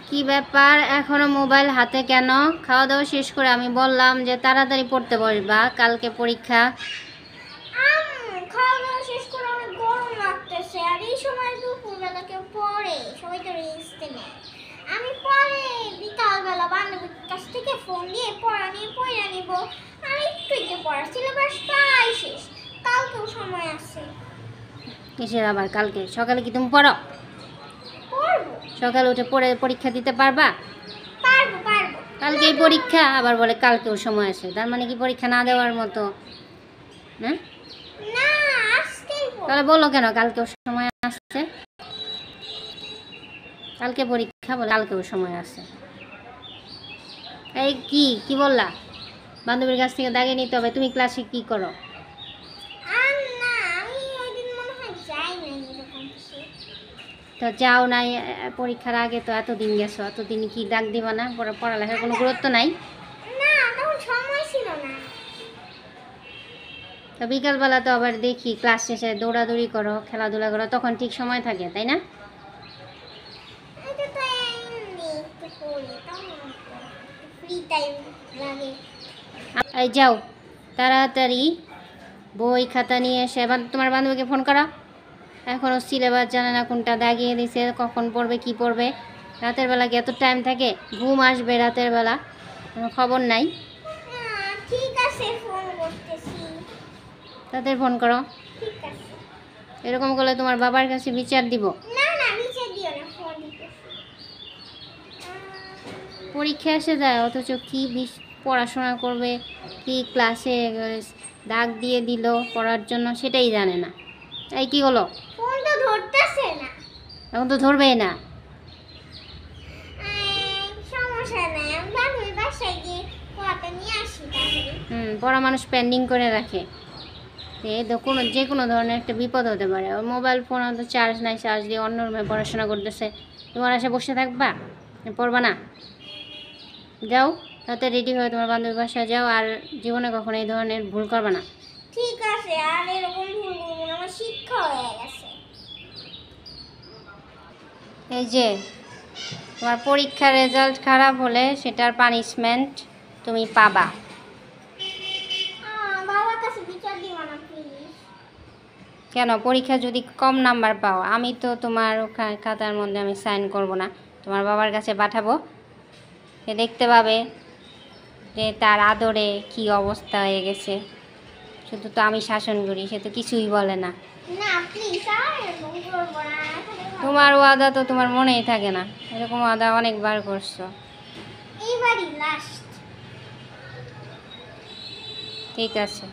কি ব্যাপার এখনো মোবাইল হাতে কেন? খাওয়া দাওয়া শেষ করে আমি বললাম যে তাড়াতাড়ি পড়তে বসবা, কালকে পরীক্ষা। খাওয়া দাওয়া শেষ করে অনেক গরম লাগতেছে, আর এই সময় দুপুরবেলা কেউ পড়ে? সবাই তো রেস্ট নেয়। আমি পরে বিকালবেলা বান্ধবীর কাছ থেকে ফোন দিয়ে পড়া নিয়ে পড়ে নিব। আর একটু পড়া, সিলেবাস প্রায় শেষ, কালকেও সময় আছে। কিসের আবার কালকে? সকালে কি তুমি পড়ো? পড়বো। সকালে উঠে পড়ে পরীক্ষা দিতে পারবা? পারবো। কালকেই পরীক্ষা, আবার বলে কালকেও সময় আছে। তার মানে কি পরীক্ষা না দেওয়ার মতো? হ্যাঁ, না আজকেই পড়বো। তাহলে বলো কেন কালকেও সময় আসছে? কালকে পরীক্ষা বলে কালকেও সময় আছে। এই কি বললা? বান্ধবীর কাছ থেকে দাগিয়ে নিতে হবে। তুমি ক্লাসে কি করো? না, আমি ওইদিন মনে হয় যাই নাই, এরকম কিছু। তো যাও নাই, পরীক্ষার আগে তো এতদিন গেছো, এতদিন কি ডাক দিবা না? পড়ালেখার কোনো গুরুত্ব নাই? না, তখন সময় ছিল না। তো বিকালবেলা তো আবার দেখি ক্লাস শেষে দৌড়াদৌড়ি করো, খেলাধুলা করো, তখন ঠিক সময় থাকে, তাই না? এটা তো এমনি একটু করি, তখন ফ্রি টাইম লাগে। এই যাও তাড়াতাড়ি বই খাতা নিয়ে এসে তোমার বান্ধবীকে ফোন করা। এখনও সিলেবাস জানে না, কোনটা দাগিয়ে দিছে, কখন পড়বে কি পড়বে। রাতের বেলা কি এত টাইম থাকে? ঘুম আসবে রাতের বেলা, কোনো খবর নাই। ঠিক আছে, ফোন করতেছি। তাদের ফোন করো। ঠিক আছে। এরকম করলে তোমার বাবার কাছে বিচার দিব। না বিচার দিও না, ফোন দিতেছি। পরীক্ষা এসে যায়, অথচ কি পড়াশোনা করবে, কি ক্লাসে দাগ দিয়ে দিল পড়ার জন্য, সেটাই জানে না। এই কি হলো? ফোন তো ধরতেছে না। এখন তো ধরবেই না। সমস্যা নাই, আমি বান্ধবীর বাসায় গিয়ে পড়াটা নিয়ে আসি তাহলে। পড়া মানুষ পেন্ডিং করে রাখে, যে কোনো ধরনের একটা বিপদ হতে পারে। ওর মোবাইল ফোন তো চার্জ নাই, চার্জ দিয়ে অন্য রুমে পড়াশোনা করতেছে। তোমার এসে বসে থাকবা? পড়বা না? যাও তাতে রেডি হয়ে তোমার বান্ধবীর বাসায় যাও, আর জীবনে কখনো এই ধরনের ভুল করবা না। ঠিক আছে, আর এরকম ভুল করবো না, আমার শিক্ষা হয়ে গেছে। এই যে তোমার পরীক্ষার রেজাল্ট খারাপ হলে সেটার পানিশমেন্ট তুমি পাবা। বাবার কাছে বিচার দিও না প্লিজ। কেন? পরীক্ষা যদি কম নাম্বার পাও, আমি তো তোমার ওখানে খাতার মধ্যে আমি সাইন করব না, তোমার বাবার কাছে পাঠাবো। সে দেখতে পাবে যে তার আদরে কি অবস্থা হয়ে গেছে। শুধু তো আমি শাসন করি, সে তো কিছুই বলে না। না প্লিজ, আর এরকম করবো না। তোমার ওয়াদা তো তোমার মনেই থাকে না, এরকম ওয়াদা অনেকবার করছো। এইবারই লাস্ট। ঠিক আছে।